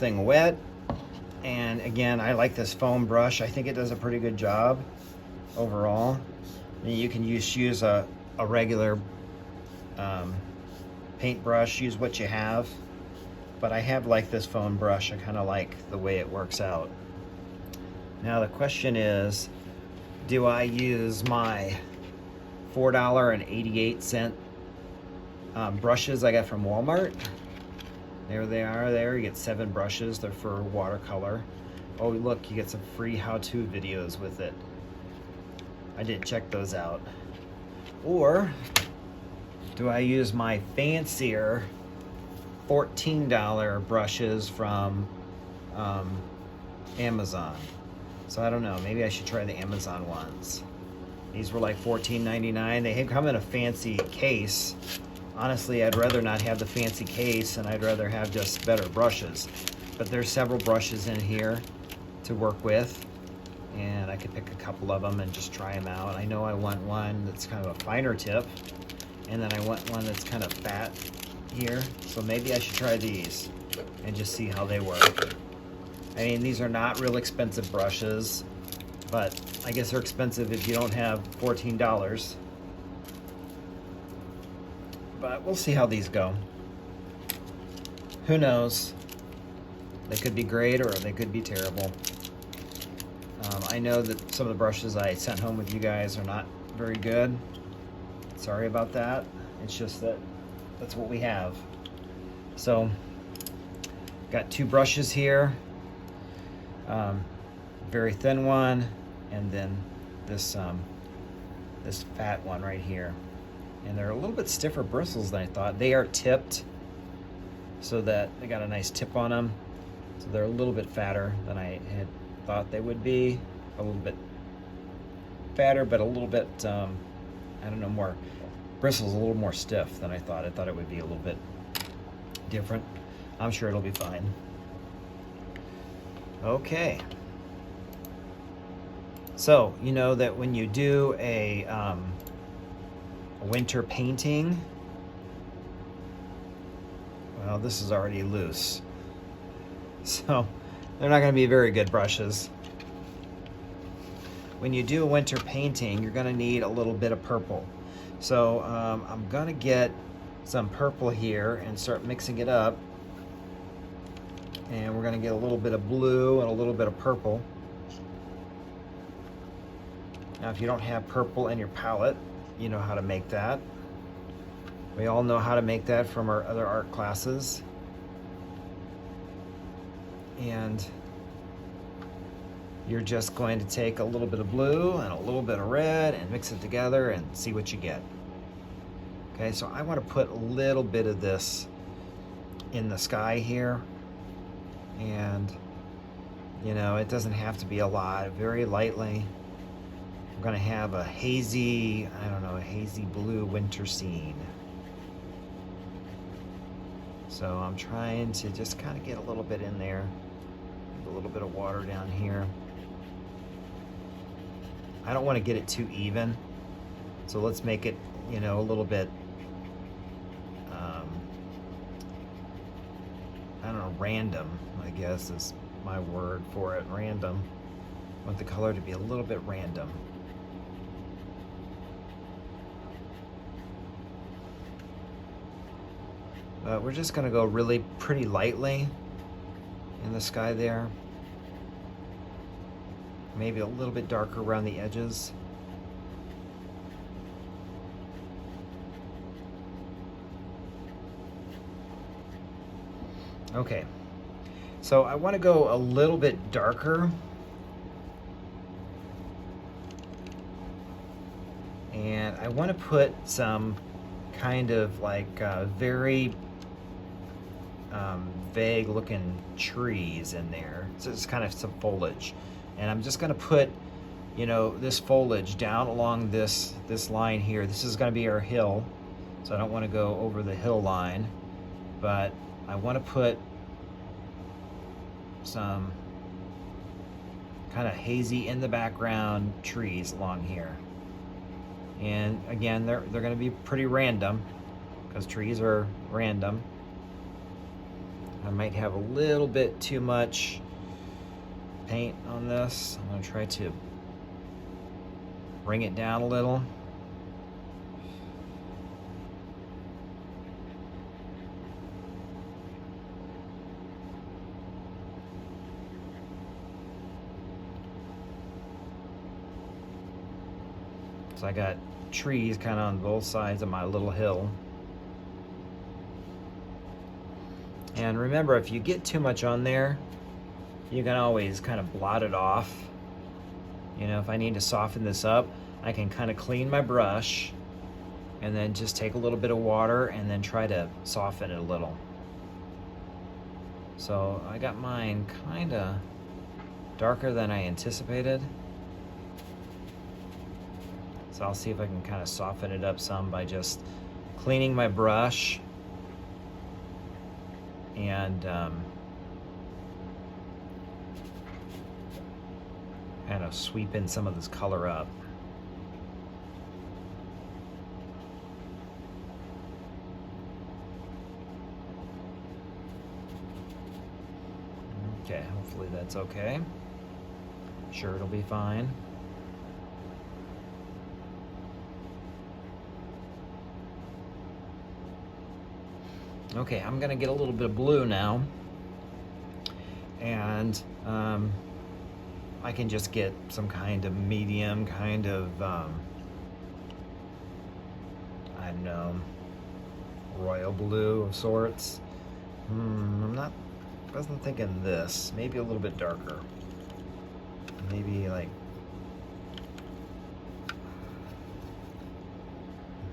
thing wet. And again, I like this foam brush. I think it does a pretty good job overall. And you can use a regular paintbrush, use what you have. But I have like this foam brush. I kind of like the way it works out. Now the question is, do I use my $4.88 brushes I got from Walmart? There they are there. You get 7 brushes. They're for watercolor. Oh, look, you get some free how-to videos with it. I didn't check those out. Or do I use my fancier $14 brushes from Amazon? So I don't know. Maybe I should try the Amazon ones. These were like $14.99. They come in a fancy case. Honestly, I'd rather not have the fancy case, and I'd rather have just better brushes. But there's several brushes in here to work with, and I could pick a couple of them and just try them out. I know I want one that's kind of a finer tip, and then I want one that's kind of fat here. So maybe I should try these and just see how they work. I mean, these are not real expensive brushes, but I guess they're expensive if you don't have $14. But we'll see how these go. Who knows? They could be great or they could be terrible. I know that some of the brushes I sent home with you guys are not very good. Sorry about that. It's just that that's what we have. So, got 2 brushes here. Very thin one, and then this fat one right here. And they're a little bit stiffer bristles than I thought. They are tipped so that they got a nice tip on them. So they're a little bit fatter than I had thought they would be. A little bit fatter, but a little bit, I don't know, more bristles, a little more stiff than I thought. I thought it would be a little bit different. I'm sure it'll be fine. Okay. So, you know that when you do a winter painting, well, this is already loose, so they're not going to be very good brushes. When you do a winter painting, you're going to need a little bit of purple. So I'm going to get some purple here and start mixing it up, and we're going to get a little bit of blue and a little bit of purple. Now, if you don't have purple in your palette, you know how to make that. We all know how to make that from our other art classes. And you're just going to take a little bit of blue and a little bit of red and mix it together and see what you get. Okay, so I want to put a little bit of this in the sky here. And, you know, it doesn't have to be a lot, very lightly. We're going to have a hazy, I don't know, a hazy blue winter scene. So I'm trying to just kind of get a little bit in there. A little bit of water down here. I don't want to get it too even. So let's make it, you know, a little bit, I don't know, random, I guess is my word for it, random. I want the color to be a little bit random. But we're just going to go really pretty lightly in the sky there. Maybe a little bit darker around the edges. Okay, so I want to go a little bit darker. And I want to put some kind of like very vague looking trees in there. So it's kind of some foliage. And I'm just going to put, you know, this foliage down along this line here. This is going to be our hill. So I don't want to go over the hill line, but I want to put some kind of hazy in the background trees along here. And again, they're going to be pretty random because trees are random. I might have a little bit too much paint on this. I'm going to try to bring it down a little. So I got trees kind of on both sides of my little hill. And remember, if you get too much on there, you can always kind of blot it off. You know, if I need to soften this up, I can kind of clean my brush and then just take a little bit of water and then try to soften it a little. So I got mine kind of darker than I anticipated. So I'll see if I can kind of soften it up some by just cleaning my brush and kind of sweeping some of this color up. Okay, hopefully that's okay. Sure, it'll be fine. Okay, I'm gonna get a little bit of blue now, and I can just get some kind of medium, kind of, I don't know, royal blue of sorts. Wasn't thinking this. Maybe a little bit darker. Maybe like, I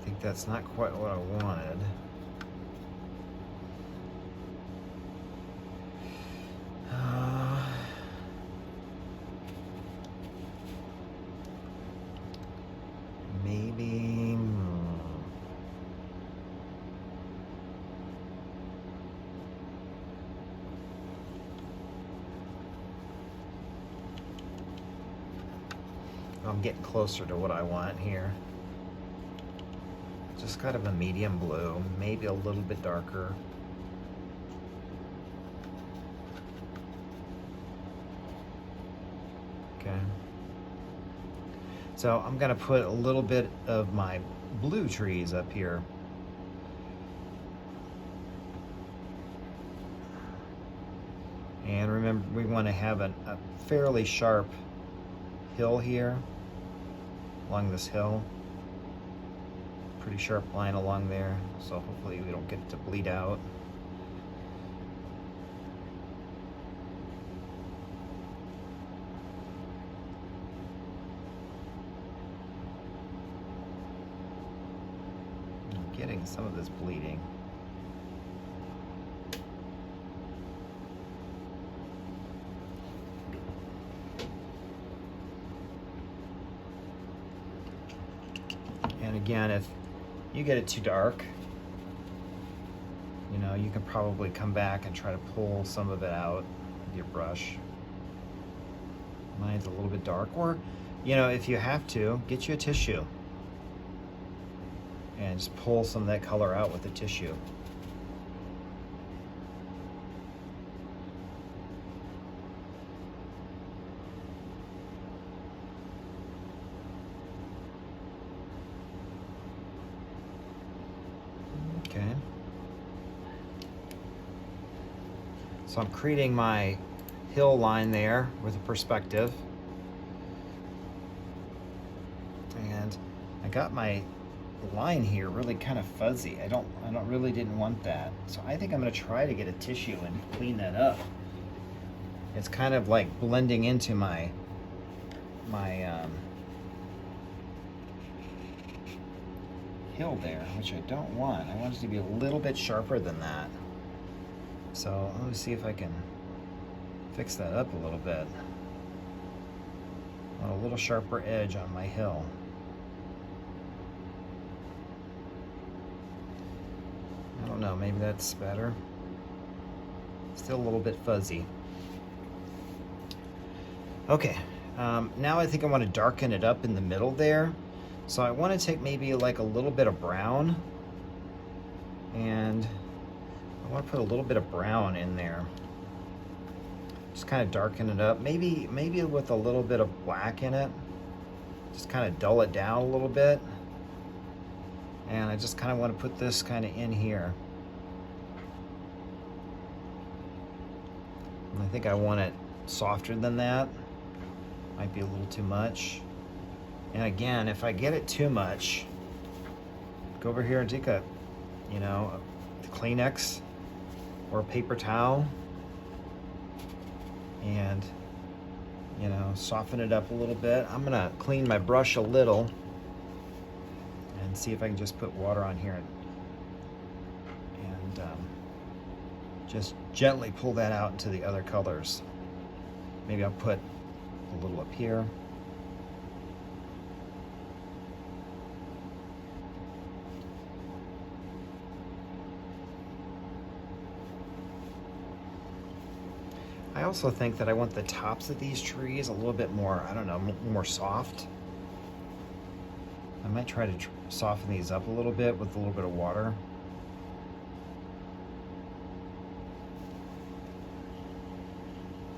think that's not quite what I wanted. Maybe. I'm getting closer to what I want here. Just kind of a medium blue, maybe a little bit darker. Okay. So I'm gonna put a little bit of my blue trees up here. And remember, we want to have a fairly sharp hill here, along this hill. Pretty sharp line along there, so hopefully we don't get it to bleed out. I'm getting some of this bleeding. And again, if you get it too dark, you know, you can probably come back and try to pull some of it out with your brush. Mine's a little bit dark, or, you know, if you have to, get you a tissue and just pull some of that color out with the tissue. Okay. So I'm creating my hill line there with a perspective. And I got my line here really kind of fuzzy. I really didn't want that. So I think I'm gonna try to get a tissue and clean that up. It's kind of like blending into my hill there, which I don't want. I want it to be a little bit sharper than that. So let me see if I can fix that up a little bit. I want a little sharper edge on my hill. I don't know, maybe that's better. Still a little bit fuzzy. Okay, now I think I want to darken it up in the middle there. So I want to take maybe like a little bit of brown, and I want to put a little bit of brown in there. Just kind of darken it up. Maybe with a little bit of black in it. Just kind of dull it down a little bit. And I just kind of want to put this kind of in here. And I think I want it softer than that. Might be a little too much. And again, if I get it too much, go over here and take a, Kleenex or a paper towel and, soften it up a little bit. I'm gonna clean my brush a little and see if I can just put water on here and just gently pull that out into the other colors. Maybe I'll put a little up here. I also think that I want the tops of these trees a little bit more, I don't know, more soft. I might try to soften these up a little bit with a little bit of water.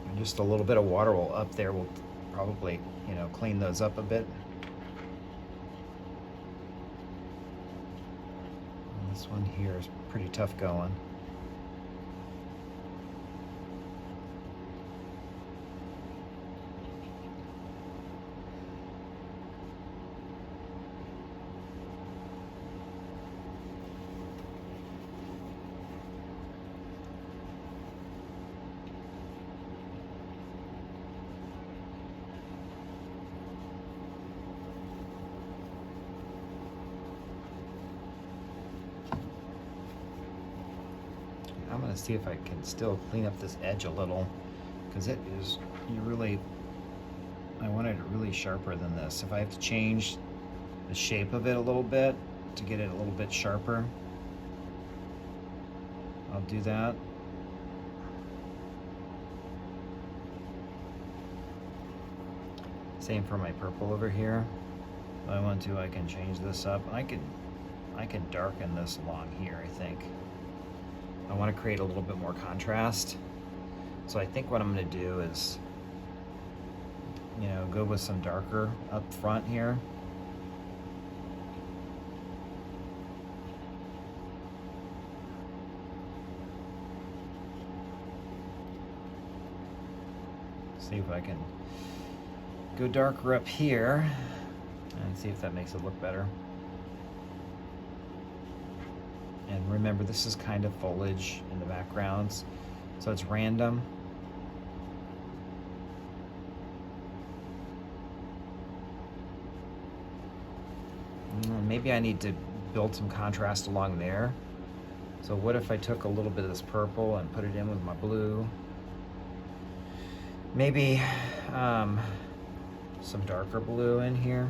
And just a little bit of water up there will probably, clean those up a bit. And this one here is pretty tough going. I'm going to see if I can still clean up this edge a little, because I wanted it really sharper than this. If I have to change the shape of it a little bit to get it a little bit sharper, I'll do that. Same for my purple over here. If I want to, I can change this up. I can darken this along here, I think. I want to create a little bit more contrast. So I think what I'm going to do is, go with some darker up front here. See if I can go darker up here and see if that makes it look better. And remember, this is kind of foliage in the backgrounds, so it's random. Maybe I need to build some contrast along there. So what if I took a little bit of this purple and put it in with my blue? Maybe some darker blue in here.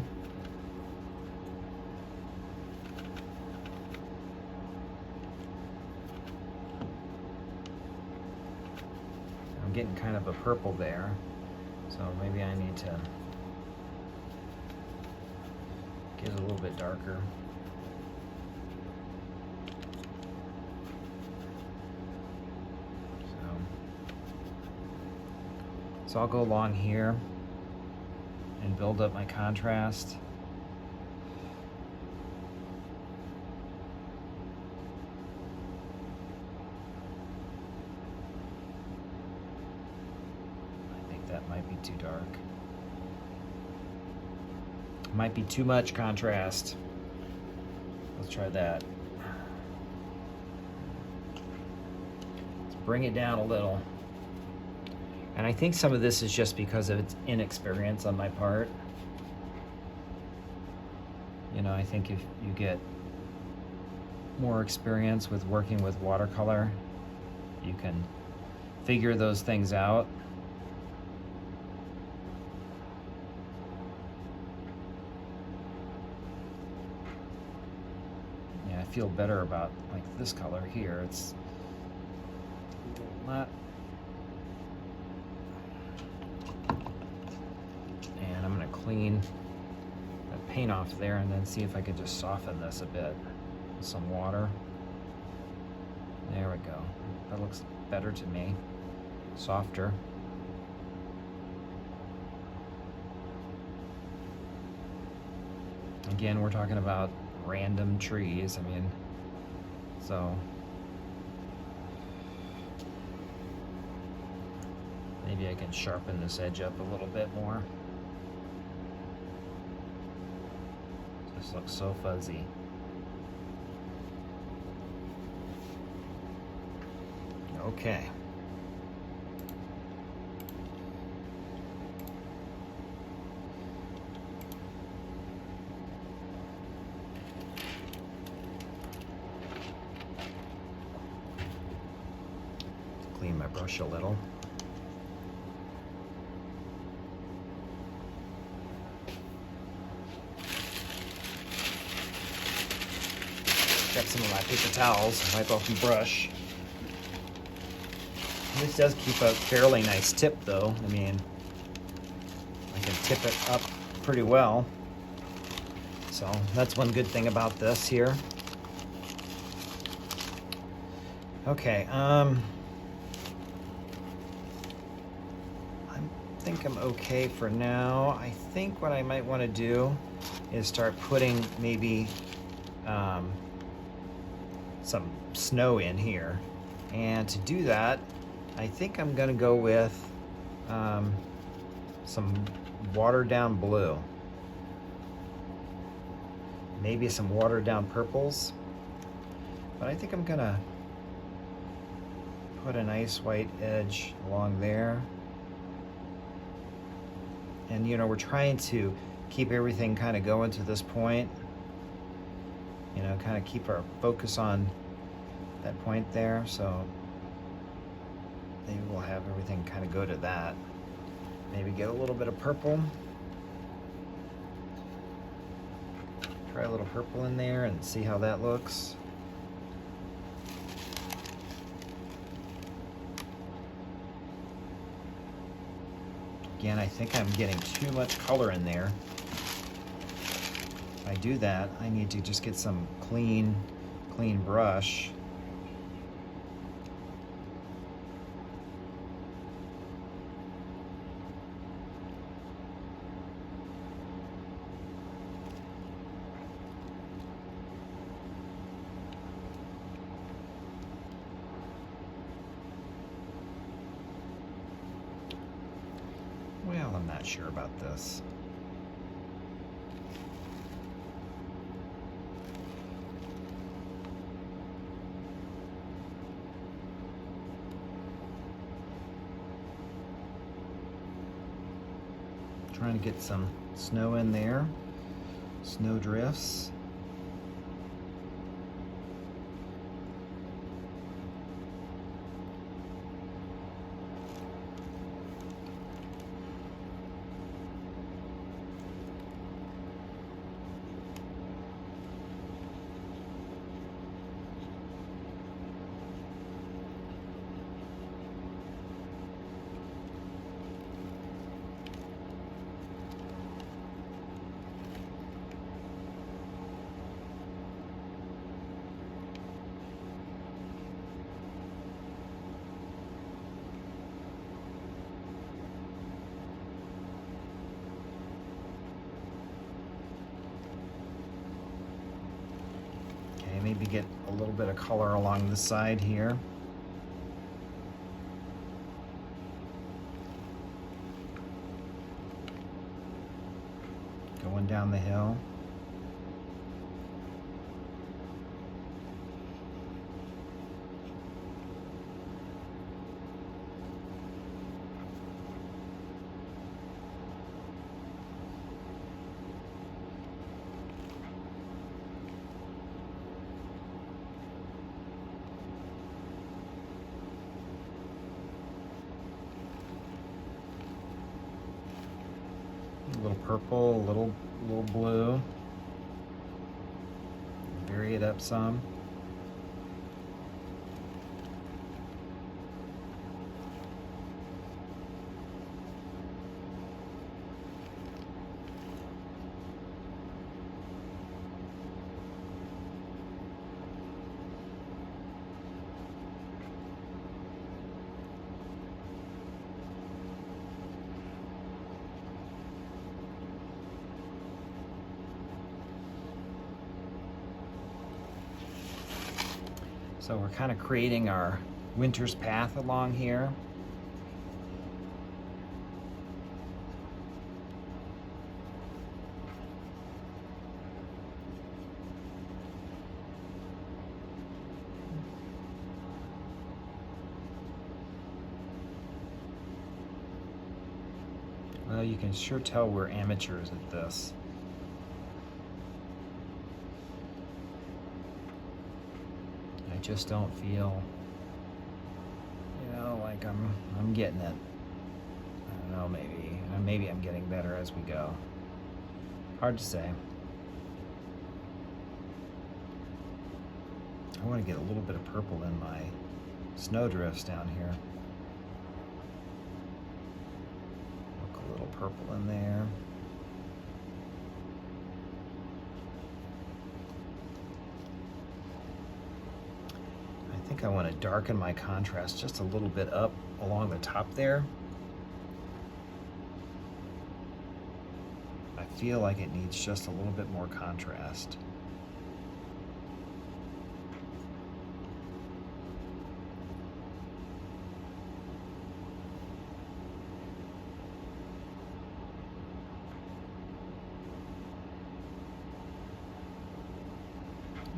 I'm getting kind of a purple there, so maybe I need to get it a little bit darker. So I'll go along here and build up my contrast. That might be too dark. Might be too much contrast. Let's try that. Let's bring it down a little. And I think some of this is just because of its inexperience on my part. I think if you get more experience with working with watercolor, you can figure those things out. I feel better about like this color here. It's not, and I'm going to clean that paint off there and then see if I could just soften this a bit with some water. There we go. That looks better to me. Softer. Again, we're talking about random trees. I mean, so maybe I can sharpen this edge up a little bit more. This looks so fuzzy. Okay. Clean my brush a little. Got some of my paper towels, wipe off the brush. This does keep a fairly nice tip though. I mean, I can tip it up pretty well. So that's one good thing about this here. Okay, I think I'm okay for now. I think what I might want to do is start putting maybe some snow in here. And to do that, I think I'm gonna go with some watered down blue. Maybe some watered down purples. But I think I'm gonna put a nice white edge along there. And you know, we're trying to keep everything kind of going to this point. You know, kind of keep our focus on that point there. So maybe we'll have everything kind of go to that. Maybe get a little bit of purple. Try a little purple in there and see how that looks. Again, I think I'm getting too much color in there. If I do that, I need to just get some clean brush. Well, I'm not sure about this. Trying to get some snow in there, snow drifts. Maybe get a little bit of color along the side here. Going down the hill. A little purple, a little blue. Vary it up some. So we're kind of creating our winter's path along here. Well, you can sure tell we're amateurs at this. I just don't feel, like I'm getting it. I don't know, maybe I'm getting better as we go. Hard to say. I want to get a little bit of purple in my snowdrifts down here. Look a little purple in there. I think I want to darken my contrast just a little bit up along the top there. I feel like it needs just a little bit more contrast.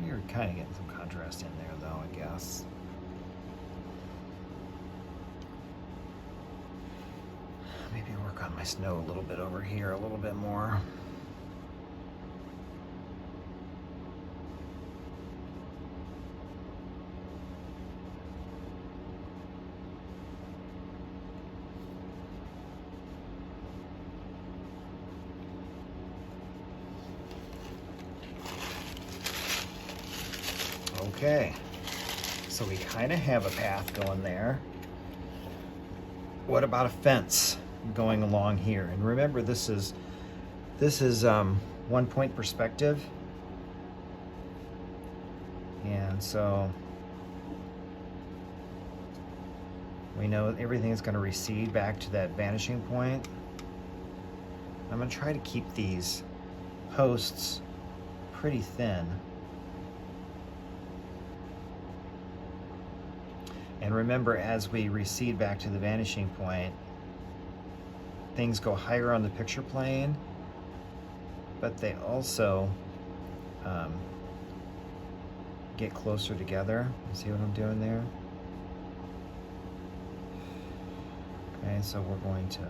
You're kind of getting some contrast in there though, I guess. Maybe work on my snow a little bit over here, a little bit more. Okay, so we kind of have a path going there. What about a fence going along here? And remember, this is 1 point perspective, and so we know everything is going to recede back to that vanishing point. I'm going to try to keep these posts pretty thin. And remember, as we recede back to the vanishing point, things go higher on the picture plane, but they also get closer together. See what I'm doing there? Okay, so we're going to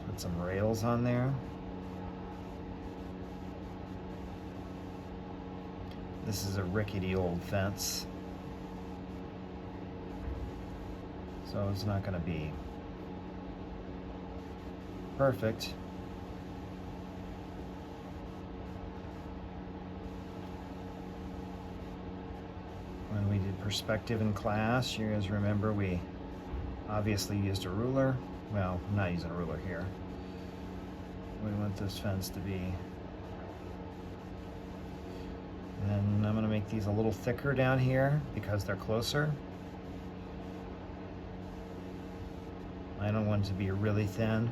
put some rails on there. This is a rickety old fence, so it's not going to be perfect. When we did perspective in class, you guys remember we obviously used a ruler. Well, I'm not using a ruler here. We want this fence to be. And I'm going to make these a little thicker down here because they're closer. I don't want it to be really thin.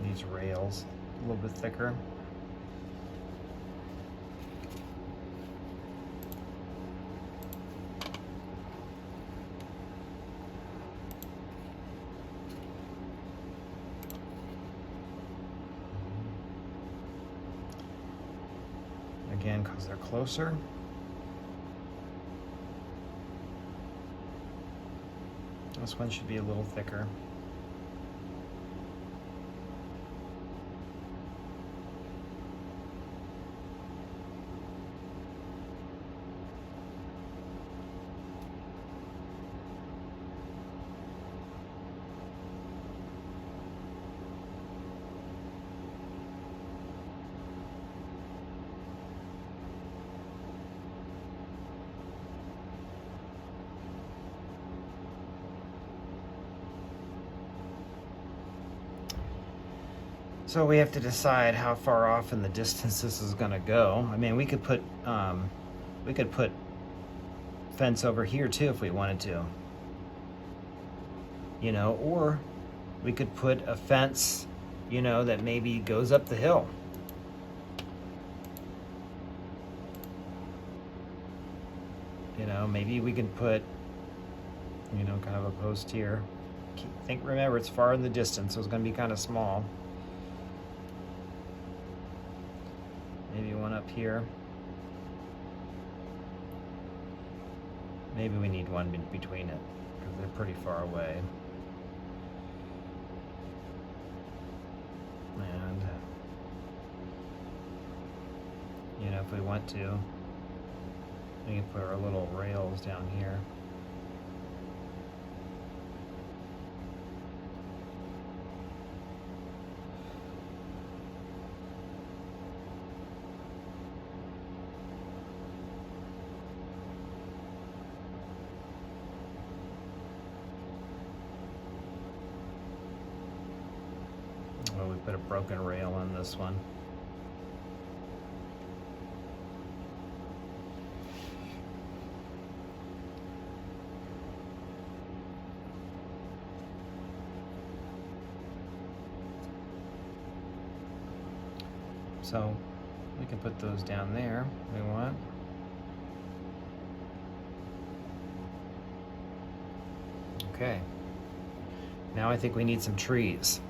These rails a little bit thicker. Again, because they're closer. This one should be a little thicker. So we have to decide how far off in the distance this is going to go. I mean, we could put fence over here too if we wanted to. You know, or we could put a fence, you know, that maybe goes up the hill. You know, maybe we can put, you know, kind of a post here. Remember, it's far in the distance, so it's going to be kind of small. Maybe one up here. Maybe we need one between it, because they're pretty far away. And, you know, if we want to, we can put our little rails down here. Well, we put a broken rail on this one. So we can put those down there if we want. Okay. Now I think we need some trees.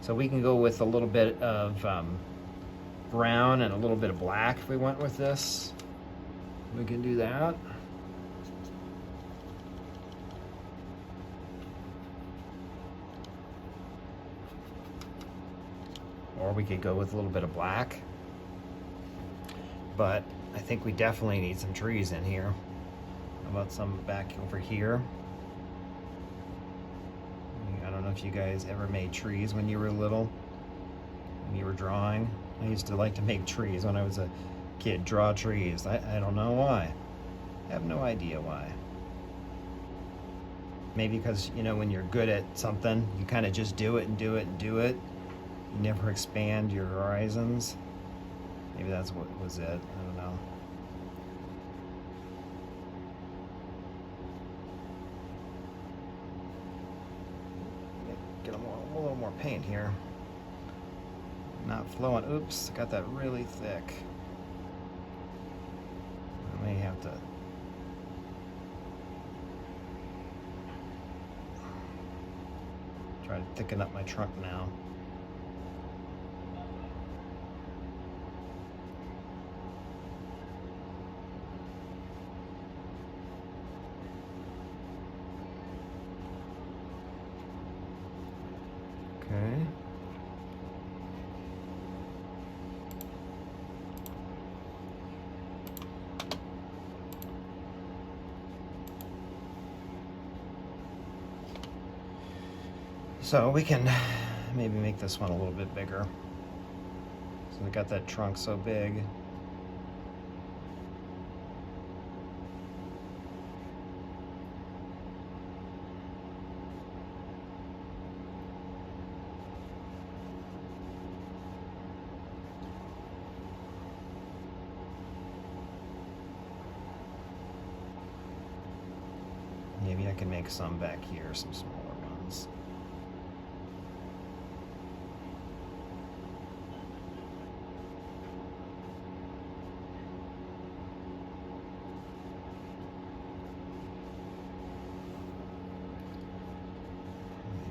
So we can go with a little bit of brown and a little bit of black if we went with this. We can do that. Or we could go with a little bit of black. But I think we definitely need some trees in here. How about some back over here? I don't know if you guys ever made trees when you were little, when you were drawing. I used to like to make trees when I was a kid, draw trees. I don't know why. I have no idea why. Maybe because, you know, when you're good at something, you kind of just do it and do it and do it. You never expand your horizons. Maybe that's what was it. I don't know. Get a little more paint here. Not flowing. Oops, got that really thick. I may have to try to thicken up my trunk now. Okay. So we can maybe make this one a little bit bigger. So we got that trunk so big. Maybe I can make some back here, some smaller ones.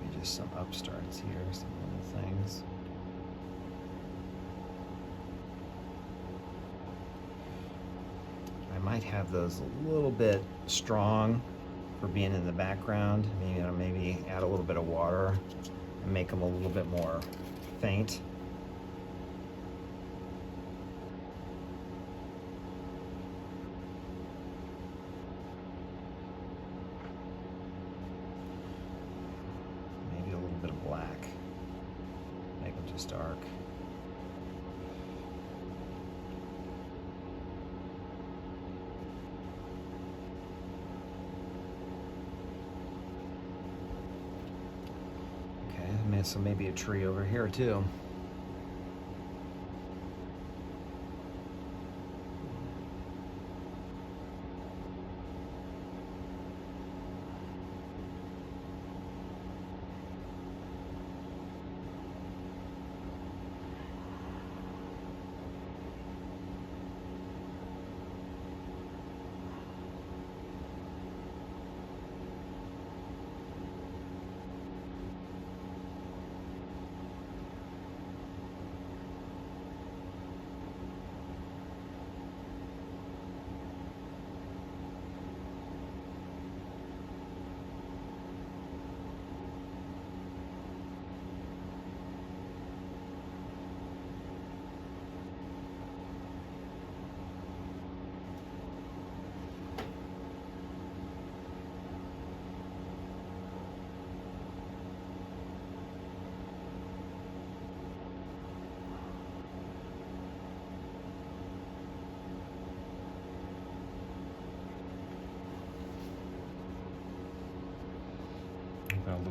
Maybe just some upstarts here, some little things. I might have those a little bit strong for being in the background. Maybe add a little bit of water and make them a little bit more faint. Maybe a little bit of black. Make them just dark. So maybe a tree over here too.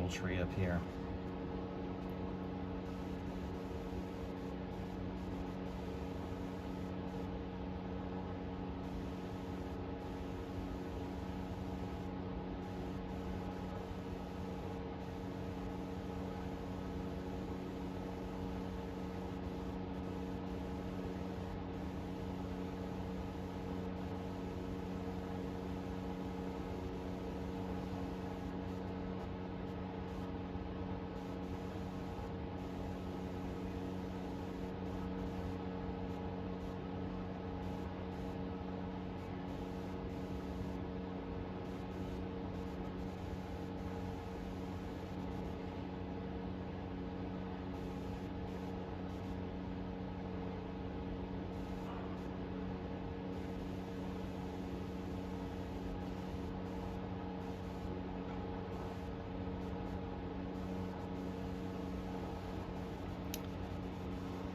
little tree up here.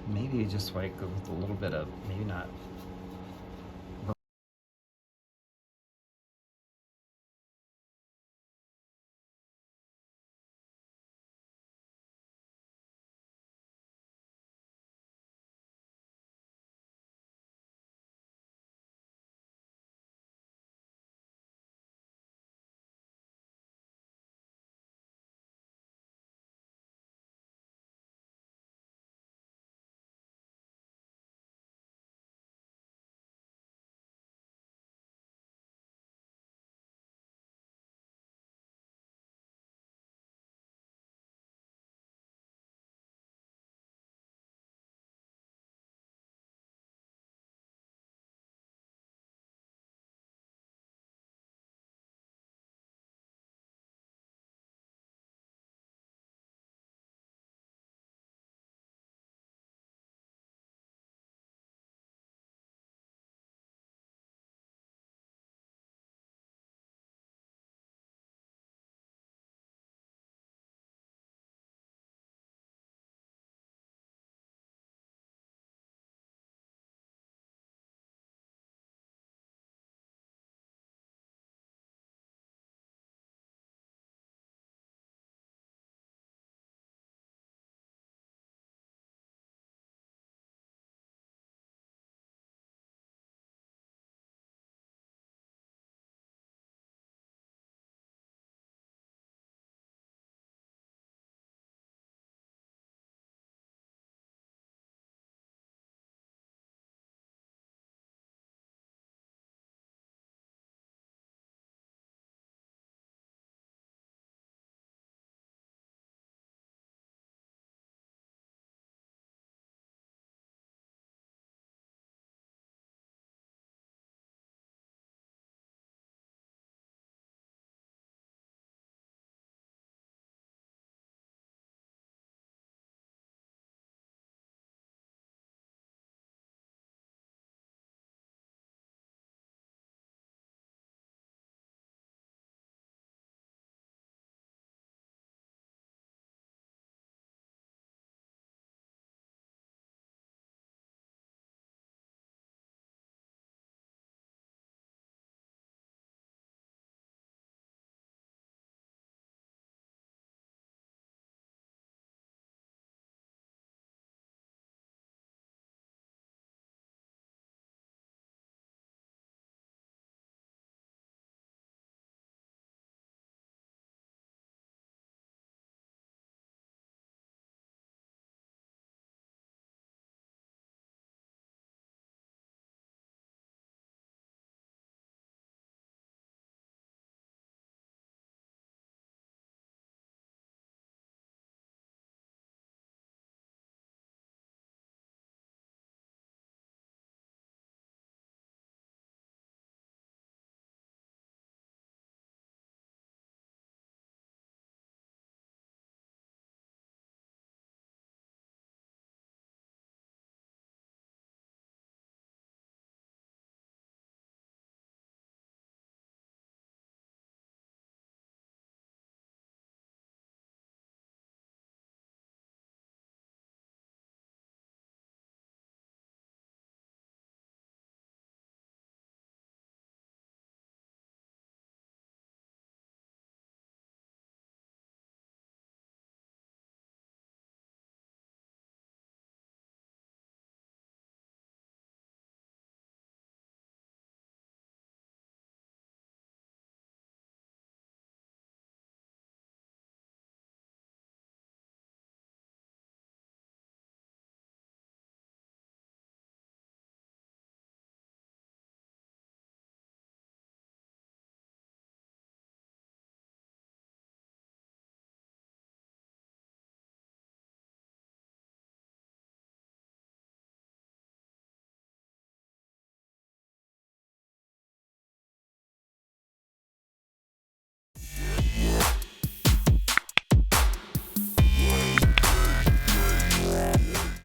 Maybe just like with a little bit of, maybe not